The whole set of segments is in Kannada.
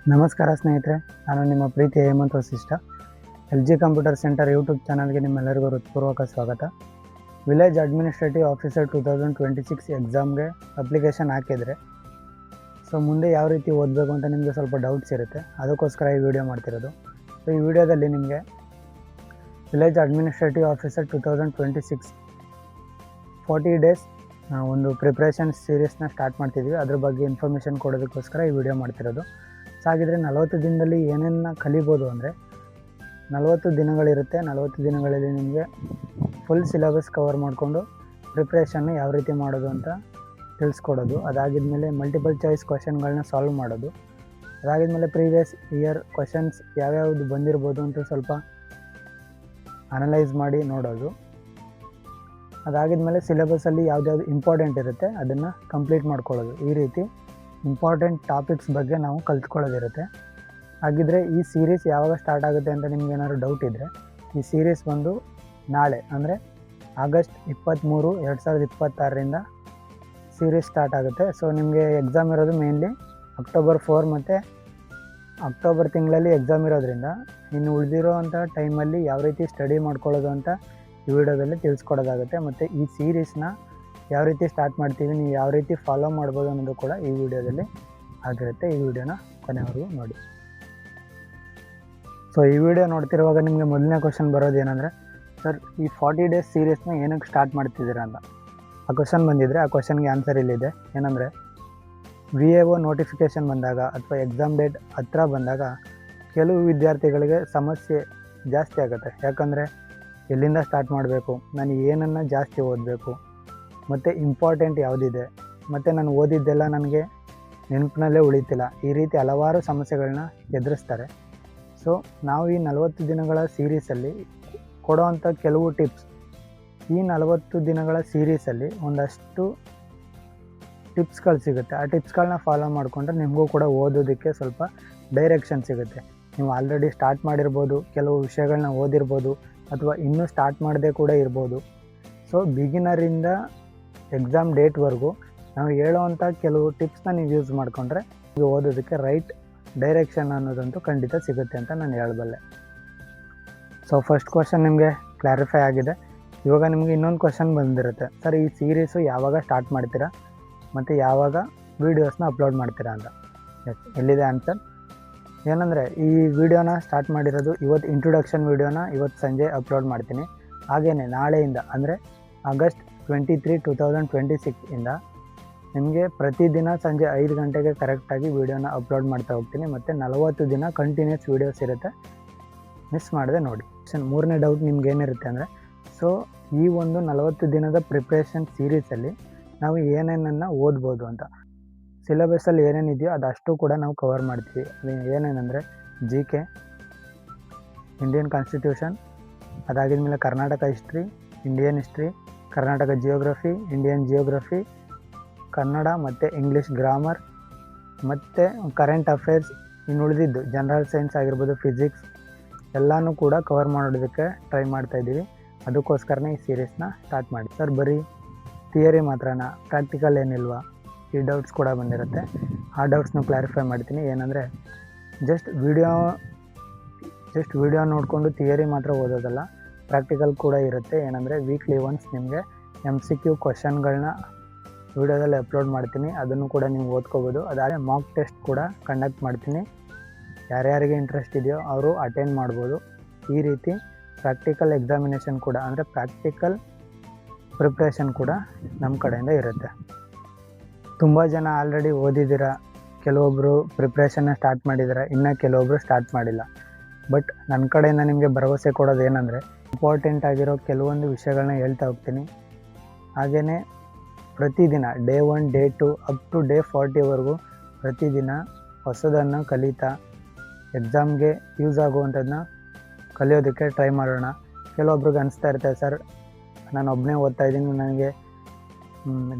ನಮಸ್ಕಾರ ಸ್ನೇಹಿತರೆ, ನಾನು ನಿಮ್ಮ ಪ್ರೀತಿಯ Hemanth Vasishta. LG computer centre YouTube ಚಾನಲ್ಗೆ ನಿಮ್ಮೆಲ್ಲರಿಗೂ ಹೃತ್ಪೂರ್ವಕ ಸ್ವಾಗತ. ವಿಲೇಜ್ ಅಡ್ಮಿನಿಸ್ಟ್ರೇಟಿವ್ ಆಫೀಸರ್ 2026 ಎಕ್ಸಾಮ್ಗೆ ಅಪ್ಲಿಕೇಶನ್ ಹಾಕಿದರೆ ಸೊ ಮುಂದೆ ಯಾವ ರೀತಿ ಓದಬೇಕು ಅಂತ ನಿಮಗೆ ಸ್ವಲ್ಪ ಡೌಟ್ಸ್ ಇರುತ್ತೆ. ಅದಕ್ಕೋಸ್ಕರ ಈ ವಿಡಿಯೋ ಮಾಡ್ತಿರೋದು. ಸೊ ಈ ವಿಡಿಯೋದಲ್ಲಿ ನಿಮಗೆ ವಿಲೇಜ್ ಅಡ್ಮಿನಿಸ್ಟ್ರೇಟಿವ್ ಆಫೀಸರ್ 2026 40 ಡೇಸ್ ಒಂದು ಪ್ರಿಪ್ರೇಷನ್ ಸೀರೀಸ್ನ ಸ್ಟಾರ್ಟ್ ಮಾಡ್ತಿದ್ವಿ. ಅದ್ರ ಬಗ್ಗೆ ಇನ್ಫಾರ್ಮೇಷನ್ ಕೊಡೋದಕ್ಕೋಸ್ಕರ ಈ ವಿಡಿಯೋ ಮಾಡ್ತಿರೋದು. ಸೊ ಹಾಗಿದ್ರೆ 40 ದಿನದಲ್ಲಿ ಏನೇನು ಕಲಿಬೋದು ಅಂದರೆ 40 ದಿನಗಳಿರುತ್ತೆ. 40 ದಿನಗಳಲ್ಲಿ ನಿಮಗೆ ಫುಲ್ ಸಿಲೆಬಸ್ ಕವರ್ ಮಾಡಿಕೊಂಡು ಪ್ರಿಪ್ರೇಷನ್ನು ಯಾವ ರೀತಿ ಮಾಡೋದು ಅಂತ ತಿಳಿಸ್ಕೊಡೋದು. ಅದಾಗಿದ್ಮೇಲೆ ಮಲ್ಟಿಪಲ್ ಚಾಯ್ಸ್ ಕ್ವಶನ್ಗಳನ್ನ ಸಾಲ್ವ್ ಮಾಡೋದು. ಅದಾಗಿದ್ಮೇಲೆ ಪ್ರೀವಿಯಸ್ ಇಯರ್ ಕ್ವಶನ್ಸ್ ಯಾವ್ಯಾವುದು ಬಂದಿರ್ಬೋದು ಅಂತ ಸ್ವಲ್ಪ ಅನಲೈಸ್ ಮಾಡಿ ನೋಡೋದು. ಅದಾಗಿದ್ಮೇಲೆ ಸಿಲೆಬಸಲ್ಲಿ ಯಾವ್ದ್ಯಾವ್ದು ಇಂಪಾರ್ಟೆಂಟ್ ಇರುತ್ತೆ ಅದನ್ನು ಕಂಪ್ಲೀಟ್ ಮಾಡ್ಕೊಳ್ಳೋದು. ಈ ರೀತಿ ಇಂಪಾರ್ಟೆಂಟ್ ಟಾಪಿಕ್ಸ್ ಬಗ್ಗೆ ನಾವು ಕಲ್ತ್ಕೊಳ್ಳೋದಿರುತ್ತೆ. ಹಾಗಿದ್ರೆ ಈ ಸೀರೀಸ್ ಯಾವಾಗ ಸ್ಟಾರ್ಟ್ ಆಗುತ್ತೆ ಅಂತ ನಿಮ್ಗೆ ಏನಾದ್ರು ಡೌಟ್ ಇದ್ದರೆ, ಈ ಸೀರೀಸ್ ಬಂದು ನಾಳೆ ಅಂದರೆ ಆಗಸ್ಟ್ 23, 2026ರಿಂದ ಸೀರೀಸ್ ಸ್ಟಾರ್ಟ್ ಆಗುತ್ತೆ. ಸೊ ನಿಮಗೆ ಎಕ್ಸಾಮ್ ಇರೋದು ಮೇನ್ಲಿ ಅಕ್ಟೋಬರ್ 4 ಮತ್ತು ಅಕ್ಟೋಬರ್ ತಿಂಗಳಲ್ಲಿ ಎಕ್ಸಾಮ್ ಇರೋದ್ರಿಂದ ಇನ್ನು ಉಳಿದಿರೋ ಅಂಥ ಟೈಮಲ್ಲಿ ಯಾವ ರೀತಿ ಸ್ಟಡಿ ಮಾಡ್ಕೊಳ್ಳೋದು ಅಂತ ಈ ವಿಡಿಯೋದಲ್ಲಿ ತಿಳಿಸ್ಕೊಡೋದಾಗುತ್ತೆ. ಮತ್ತು ಈ ಸೀರೀಸ್ನ ಯಾವ ರೀತಿ ಸ್ಟಾರ್ಟ್ ಮಾಡ್ತೀವಿ, ನೀವು ಯಾವ ರೀತಿ ಫಾಲೋ ಮಾಡ್ಬೋದು ಅನ್ನೋದು ಕೂಡ ಈ ವಿಡಿಯೋದಲ್ಲಿ ಆಗಿರುತ್ತೆ. ಈ ವಿಡಿಯೋನ ಕೊನೆವರೆಗೂ ನೋಡಿ. ಸೊ ಈ ವಿಡಿಯೋ ನೋಡ್ತಿರುವಾಗ ನಿಮಗೆ ಮೊದಲನೇ ಕ್ವಶನ್ ಬರೋದು ಏನಂದರೆ, ಸರ್ ಈ 40 ಡೇಸ್ ಸೀರೀಸ್ನ ಏನಕ್ಕೆ ಸ್ಟಾರ್ಟ್ ಮಾಡ್ತಿದ್ದೀರಾ ಅಂತ ಆ ಕ್ವಶನ್ ಬಂದಿದ್ದರೆ ಆ ಕ್ವಶನ್ಗೆ ಆನ್ಸರ್ ಇಲ್ಲಿದೆ. ಏನಂದರೆ VAO ನೋಟಿಫಿಕೇಷನ್ ಬಂದಾಗ ಅಥವಾ ಎಕ್ಸಾಮ್ ಡೇಟ್ ಹತ್ರ ಬಂದಾಗ ಕೆಲವು ವಿದ್ಯಾರ್ಥಿಗಳಿಗೆ ಸಮಸ್ಯೆ ಜಾಸ್ತಿ ಆಗುತ್ತೆ. ಯಾಕಂದರೆ ಎಲ್ಲಿಂದ ಸ್ಟಾರ್ಟ್ ಮಾಡಬೇಕು, ನಾನು ಏನನ್ನು ಜಾಸ್ತಿ ಓದಬೇಕು, ಮತ್ತು ಇಂಪಾರ್ಟೆಂಟ್ ಯಾವುದಿದೆ, ಮತ್ತು ನಾನು ಓದಿದ್ದೆಲ್ಲ ನನಗೆ ನೆನಪಿನಲ್ಲೇ ಉಳಿತಿಲ್ಲ, ಈ ರೀತಿ ಹಲವಾರು ಸಮಸ್ಯೆಗಳನ್ನ ಎದುರಿಸ್ತಾರೆ. ಸೊ ನಾವು ಈ 40 ದಿನಗಳ ಸೀರೀಸಲ್ಲಿ ಕೊಡೋವಂಥ ಕೆಲವು ಟಿಪ್ಸ್, ಈ 40 ದಿನಗಳ ಸೀರೀಸಲ್ಲಿ ಒಂದಷ್ಟು ಟಿಪ್ಸ್ಗಳು ಸಿಗುತ್ತೆ. ಆ ಟಿಪ್ಸ್ಗಳನ್ನ ಫಾಲೋ ಮಾಡಿಕೊಂಡ್ರೆ ನಿಮಗೂ ಕೂಡ ಓದೋದಕ್ಕೆ ಸ್ವಲ್ಪ ಡೈರೆಕ್ಷನ್ ಸಿಗುತ್ತೆ. ನೀವು ಆಲ್ರೆಡಿ ಸ್ಟಾರ್ಟ್ ಮಾಡಿರ್ಬೋದು, ಕೆಲವು ವಿಷಯಗಳನ್ನ ಓದಿರ್ಬೋದು, ಅಥವಾ ಇನ್ನೂ ಸ್ಟಾರ್ಟ್ ಮಾಡದೆ ಕೂಡ ಇರ್ಬೋದು. ಸೊ ಬಿಗಿನರಿಂದ ಎಕ್ಸಾಮ್ ಡೇಟ್ವರೆಗೂ ನಾವು ಹೇಳೋವಂಥ ಕೆಲವು ಟಿಪ್ಸ್ನ ನೀವು ಯೂಸ್ ಮಾಡಿಕೊಂಡ್ರೆ ನೀವು ಓದೋದಕ್ಕೆ ರೈಟ್ ಡೈರೆಕ್ಷನ್ ಅನ್ನೋದಂತೂ ಖಂಡಿತ ಸಿಗುತ್ತೆ ಅಂತ ನಾನು ಹೇಳಬಲ್ಲೆ. ಸೊ ಫಸ್ಟ್ ಕ್ವಶನ್ ನಿಮಗೆ ಕ್ಲಾರಿಫೈ ಆಗಿದೆ. ಇವಾಗ ನಿಮಗೆ ಇನ್ನೊಂದು ಕ್ವಶನ್ ಬಂದಿರುತ್ತೆ, ಸರ್ ಈ ಸೀರೀಸು ಯಾವಾಗ ಸ್ಟಾರ್ಟ್ ಮಾಡ್ತೀರಾ ಮತ್ತು ಯಾವಾಗ ವೀಡಿಯೋಸ್ನ ಅಪ್ಲೋಡ್ ಮಾಡ್ತೀರಾ ಅಂತ. ಎಲ್ಲಿದೆ ಆನ್ಸರ್? ಏನಂದರೆ ಈ ವಿಡಿಯೋನ ಸ್ಟಾರ್ಟ್ ಮಾಡಿರೋದು ಇವತ್ತು, ಇಂಟ್ರೊಡಕ್ಷನ್ ವಿಡಿಯೋನ ಇವತ್ತು ಸಂಜೆ ಅಪ್ಲೋಡ್ ಮಾಡ್ತೀನಿ. ಹಾಗೆಯೇ ನಾಳೆಯಿಂದ ಅಂದರೆ ಆಗಸ್ಟ್ 23, 2026 ಇಂದ ನಿಮಗೆ ಪ್ರತಿದಿನ ಸಂಜೆ 5 ಗಂಟೆಗೆ ಕರೆಕ್ಟಾಗಿ ವೀಡಿಯೋನ ಅಪ್ಲೋಡ್ ಮಾಡ್ತಾ ಹೋಗ್ತೀನಿ. ಮತ್ತು 40 ದಿನ ಕಂಟಿನ್ಯೂಸ್ ವೀಡಿಯೋಸ್ ಇರುತ್ತೆ, ಮಿಸ್ ಮಾಡದೆ ನೋಡಿ. ಮೂರನೇ ಡೌಟ್ ನಿಮ್ಗೆ ಏನಿರುತ್ತೆ ಅಂದರೆ, ಸೊ ಈ ಒಂದು 40 ದಿನದ ಪ್ರಿಪ್ರೇಷನ್ ಸೀರೀಸಲ್ಲಿ ನಾವು ಏನೇನನ್ನು ಓದ್ಬೋದು ಅಂತ. ಸಿಲೆಬಸಲ್ಲಿ ಏನೇನಿದೆಯೋ ಅದಷ್ಟು ಕೂಡ ನಾವು ಕವರ್ ಮಾಡ್ತೀವಿ. ಅದು ಏನೇನೆಂದರೆ GK, ಇಂಡಿಯನ್ ಕಾನ್ಸ್ಟಿಟ್ಯೂಷನ್, ಅದಾಗಿದ್ಮೇಲೆ Karnataka history, Indian history, Karnataka geography, Indian geography, Kannada ಮತ್ತು ಇಂಗ್ಲೀಷ್ ಗ್ರಾಮರ್, ಮತ್ತು ಕರೆಂಟ್ ಅಫೇರ್ಸ್, ಇನ್ನು ಉಳಿದಿದ್ದು ಜನರಲ್ ಸೈನ್ಸ್ ಆಗಿರ್ಬೋದು, ಫಿಸಿಕ್ಸ್ ಎಲ್ಲನೂ ಕೂಡ ಕವರ್ ಮಾಡೋದಕ್ಕೆ ಟ್ರೈ ಮಾಡ್ತಾಯಿದ್ದೀವಿ. ಅದಕ್ಕೋಸ್ಕರನೇ ಈ ಸೀರೀಸ್ನ ಸ್ಟಾರ್ಟ್ ಮಾಡಿ. ಸರ್ ಬರೀ ಥಿಯರಿ ಮಾತ್ರನಾ, ಪ್ರಾಕ್ಟಿಕಲ್ ಏನಿಲ್ವಾ, ಈ ಡೌಟ್ಸ್ ಕೂಡ ಬಂದಿರುತ್ತೆ. ಆ ಡೌಟ್ಸ್ನ ಕ್ಲಾರಿಫೈ ಮಾಡ್ತೀನಿ. ಏನಂದರೆ ಜಸ್ಟ್ ವಿಡಿಯೋ ನೋಡಿಕೊಂಡು ಥಿಯರಿ ಮಾತ್ರ ಓದೋದಲ್ಲ, ಪ್ರಾಕ್ಟಿಕಲ್ ಕೂಡ ಇರುತ್ತೆ. ಏನಂದರೆ ವೀಕ್ಲಿ ಒನ್ಸ್ ನಿಮಗೆ MCQ ಕ್ವಶನ್ಗಳನ್ನ ವಿಡಿಯೋದಲ್ಲಿ ಅಪ್ಲೋಡ್ ಮಾಡ್ತೀನಿ, ಅದನ್ನು ಕೂಡ ನೀವು ಓದ್ಕೋಬೋದು. ಅದಾದರೆ ಮಾಕ್ ಟೆಸ್ಟ್ ಕೂಡ ಕಂಡಕ್ಟ್ ಮಾಡ್ತೀನಿ. ಯಾರ್ಯಾರಿಗೆ ಇಂಟ್ರೆಸ್ಟ್ ಇದೆಯೋ ಅವರು ಅಟೆಂಡ್ ಮಾಡ್ಬೋದು. ಈ ರೀತಿ ಪ್ರಾಕ್ಟಿಕಲ್ ಎಕ್ಸಾಮಿನೇಷನ್ ಕೂಡ ಅಂದರೆ ಪ್ರಾಕ್ಟಿಕಲ್ ಪ್ರಿಪ್ರೇಷನ್ ಕೂಡ ನಮ್ಮ ಕಡೆಯಿಂದ ಇರುತ್ತೆ. ತುಂಬ ಜನ ಆಲ್ರೆಡಿ ಓದಿದ್ದೀರ, ಕೆಲವೊಬ್ಬರು ಪ್ರಿಪ್ರೇಷನ್ನ ಸ್ಟಾರ್ಟ್ ಮಾಡಿದ್ದಾರೆ, ಇನ್ನು ಕೆಲವೊಬ್ಬರು ಸ್ಟಾರ್ಟ್ ಮಾಡಿಲ್ಲ. ಬಟ್ ನನ್ನ ಕಡೆಯಿಂದ ನಿಮಗೆ ಭರವಸೆ ಕೊಡೋದು ಏನಂದರೆ, ಇಂಪಾರ್ಟೆಂಟ್ ಆಗಿರೋ ಕೆಲವೊಂದು ವಿಷಯಗಳನ್ನ ಹೇಳ್ತಾ ಹೋಗ್ತೀನಿ. ಹಾಗೆಯೇ ಪ್ರತಿದಿನ day 1, day 2 up to day 40ವರೆಗೂ ಪ್ರತಿದಿನ ಹೊಸದನ್ನು ಕಲಿತಾ ಎಕ್ಸಾಮ್ಗೆ ಯೂಸ್ ಆಗುವಂಥದ್ದನ್ನ ಕಲಿಯೋದಕ್ಕೆ ಟ್ರೈ ಮಾಡೋಣ. ಕೆಲವೊಬ್ರಿಗೆ ಅನಿಸ್ತಾ ಇರ್ತಾರೆ, ಸರ್ ನಾನು ಒಬ್ಬನೇ ಓದ್ತಾ ಇದ್ದೀನಿ, ನನಗೆ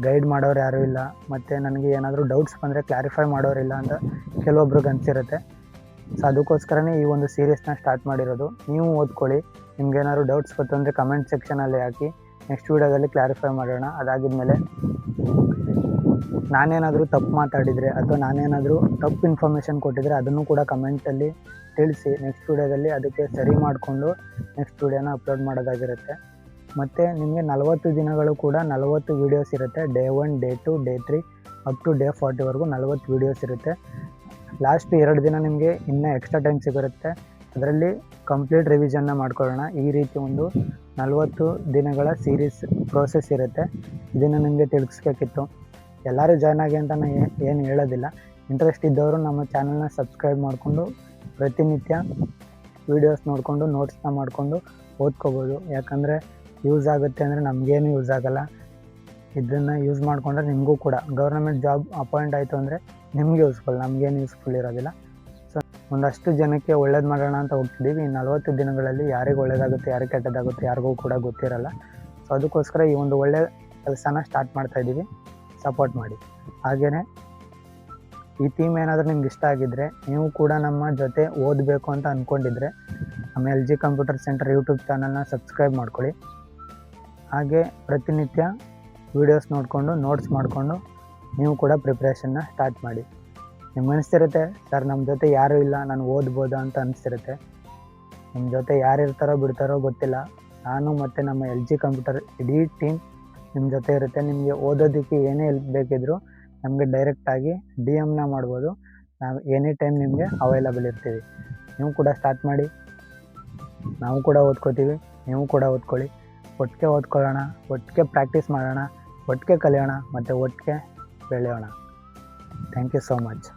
ಗೈಡ್ ಮಾಡೋರು ಯಾರೂ ಇಲ್ಲ, ಮತ್ತು ನನಗೆ ಏನಾದರೂ ಡೌಟ್ಸ್ ಬಂದರೆ ಕ್ಲಾರಿಫೈ ಮಾಡೋರಿಲ್ಲ ಅಂತ ಕೆಲವೊಬ್ರಿಗೆ ಅನಿಸಿರುತ್ತೆ. ಸೊ ಅದಕ್ಕೋಸ್ಕರನೇ ಈ ಒಂದು ಸೀರೀಸ್ನ ಸ್ಟಾರ್ಟ್ ಮಾಡಿರೋದು. ನೀವು ಓದ್ಕೊಳ್ಳಿ, ನಿಮ್ಗೇನಾದ್ರು ಡೌಟ್ಸ್ ಗೊತ್ತು ಅಂದರೆ ಕಮೆಂಟ್ ಸೆಕ್ಷನಲ್ಲಿ ಹಾಕಿ, ನೆಕ್ಸ್ಟ್ ವೀಡಿಯೋದಲ್ಲಿ ಕ್ಲಾರಿಫೈ ಮಾಡೋಣ. ಅದಾಗಿದ್ಮೇಲೆ ನಾನೇನಾದರೂ ತಪ್ಪು ಮಾತಾಡಿದರೆ ಅಥವಾ ನಾನೇನಾದರೂ ತಪ್ಪು ಇನ್ಫಾರ್ಮೇಷನ್ ಕೊಟ್ಟಿದ್ದರೆ ಅದನ್ನು ಕೂಡ ಕಮೆಂಟಲ್ಲಿ ತಿಳಿಸಿ. ನೆಕ್ಸ್ಟ್ ವೀಡಿಯೋದಲ್ಲಿ ಅದಕ್ಕೆ ಸರಿ ಮಾಡಿಕೊಂಡು ನೆಕ್ಸ್ಟ್ ವೀಡಿಯೋನ ಅಪ್ಲೋಡ್ ಮಾಡೋದಾಗಿರುತ್ತೆ. ಮತ್ತು ನಿಮಗೆ 40 ದಿನಗಳು ಕೂಡ 40 ವೀಡಿಯೋಸ್ ಇರುತ್ತೆ. Day 1, day 2, day 3 up to day 40ವರೆಗೂ 40 ವೀಡಿಯೋಸ್ ಇರುತ್ತೆ. ಲಾಸ್ಟ್ 2 ದಿನ ನಿಮಗೆ ಇನ್ನೂ ಎಕ್ಸ್ಟ್ರಾ ಟೈಮ್ ಸಿಗಿರುತ್ತೆ. ಅದರಲ್ಲಿ ಕಂಪ್ಲೀಟ್ ರಿವಿಷನ್ನ ಮಾಡ್ಕೊಳ್ಳೋಣ. ಈ ರೀತಿ ಒಂದು 40 ದಿನಗಳ ಸೀರೀಸ್ ಪ್ರೋಸೆಸ್ ಇರುತ್ತೆ. ಇದನ್ನು ನಿಮಗೆ ತಿಳಿಸ್ಬೇಕಿತ್ತು. ಎಲ್ಲರೂ ಜಾಯ್ನ್ ಆಗಿ ಅಂತ ನಾನು ಏನು ಹೇಳೋದಿಲ್ಲ. ಇಂಟ್ರೆಸ್ಟ್ ಇದ್ದವರು ನಮ್ಮ ಚಾನಲ್ನ ಸಬ್ಸ್ಕ್ರೈಬ್ ಮಾಡಿಕೊಂಡು ಪ್ರತಿನಿತ್ಯ ವೀಡಿಯೋಸ್ ನೋಡಿಕೊಂಡು ನೋಟ್ಸ್ನ ಮಾಡಿಕೊಂಡು ಓದ್ಕೋಬೋದು. ಯಾಕಂದರೆ ಯೂಸ್ ಆಗುತ್ತೆ ಅಂದರೆ ನಮಗೇನು ಯೂಸ್ ಆಗೋಲ್ಲ. ಇದನ್ನು ಯೂಸ್ ಮಾಡಿಕೊಂಡ್ರೆ ನಿಮಗೂ ಕೂಡ ಗೌರ್ಮೆಂಟ್ ಜಾಬ್ ಅಪಾಯಿಂಟ್ ಆಯಿತು ಅಂದರೆ ನಿಮಗೆ ಯೂಸ್ಫುಲ್, ನಮಗೇನು ಯೂಸ್ಫುಲ್ ಇರೋದಿಲ್ಲ. ಸೊ ಒಂದಷ್ಟು ಜನಕ್ಕೆ ಒಳ್ಳೇದು ಮಾಡೋಣ ಅಂತ ಹೋಗ್ತಿದ್ದೀವಿ. ಈ 40 ದಿನಗಳಲ್ಲಿ ಯಾರಿಗೆ ಒಳ್ಳೇದಾಗುತ್ತೆ, ಯಾರಿಗೆ ಕೆಟ್ಟದಾಗುತ್ತೆ ಯಾರಿಗೂ ಕೂಡ ಗೊತ್ತಿರಲ್ಲ. ಸೊ ಅದಕ್ಕೋಸ್ಕರ ಈ ಒಂದು ಒಳ್ಳೆಯ ಕೆಲಸನ ಸ್ಟಾರ್ಟ್ ಮಾಡ್ತಾಯಿದ್ದೀವಿ. ಸಪೋರ್ಟ್ ಮಾಡಿ. ಹಾಗೆಯೇ ಈ ಥೀಮ್ ಏನಾದರೂ ನಿಮ್ಗೆ ಇಷ್ಟ ಆಗಿದ್ದರೆ, ನೀವು ಕೂಡ ನಮ್ಮ ಜೊತೆ ಓದಬೇಕು ಅಂತ ಅಂದ್ಕೊಂಡಿದ್ರೆ ನಮ್ಮ LG ಕಂಪ್ಯೂಟರ್ ಸೆಂಟರ್ ಯೂಟ್ಯೂಬ್ ಚಾನಲ್ನ ಸಬ್ಸ್ಕ್ರೈಬ್ ಮಾಡ್ಕೊಳ್ಳಿ. ಹಾಗೆ ಪ್ರತಿನಿತ್ಯ ವೀಡಿಯೋಸ್ ನೋಡಿಕೊಂಡು ನೋಟ್ಸ್ ಮಾಡಿಕೊಂಡು ನೀವು ಕೂಡ ಪ್ರಿಪ್ರೇಷನ್ನ ಸ್ಟಾರ್ಟ್ ಮಾಡಿ. ನಿಮ್ಗೆ ಅನಿಸ್ತಿರುತ್ತೆ, ಸರ್ ನಮ್ಮ ಜೊತೆ ಯಾರೂ ಇಲ್ಲ, ನಾನು ಓದ್ಬೋದಾ ಅಂತ ಅನಿಸ್ತಿರುತ್ತೆ. ನಿಮ್ಮ ಜೊತೆ ಯಾರು ಇರ್ತಾರೋ ಬಿಡ್ತಾರೋ ಗೊತ್ತಿಲ್ಲ. ನಾನು ಮತ್ತು ನಮ್ಮ LG ಕಂಪ್ಯೂಟರ್ ಇಡೀ ಟೀಮ್ ನಿಮ್ಮ ಜೊತೆ ಇರುತ್ತೆ. ನಿಮಗೆ ಓದೋದಕ್ಕೆ ಏನೇ ಹೆಲ್ಪ್ ಬೇಕಿದ್ದರೂ ನಮಗೆ ಡೈರೆಕ್ಟಾಗಿ DM ಮಾಡ್ಬೋದು. ನಾವು ಎನಿ ಟೈಮ್ ನಿಮಗೆ ಅವೈಲಬಲ್ ಇರ್ತೀವಿ. ನೀವು ಕೂಡ ಸ್ಟಾರ್ಟ್ ಮಾಡಿ. ನಾವು ಕೂಡ ಓದ್ಕೋತೀವಿ, ನೀವು ಕೂಡ ಓದ್ಕೊಳ್ಳಿ. ಒಟ್ಟಿಗೆ ಓದ್ಕೊಳ್ಳೋಣ, ಒಟ್ಟಿಗೆ ಪ್ರಾಕ್ಟೀಸ್ ಮಾಡೋಣ, ಒಟ್ಟಿಗೆ ಕಲಿಯೋಣ ಮತ್ತು ಒಟ್ಟಿಗೆ ಬೆಳೆಯೋಣ. Thank you so much.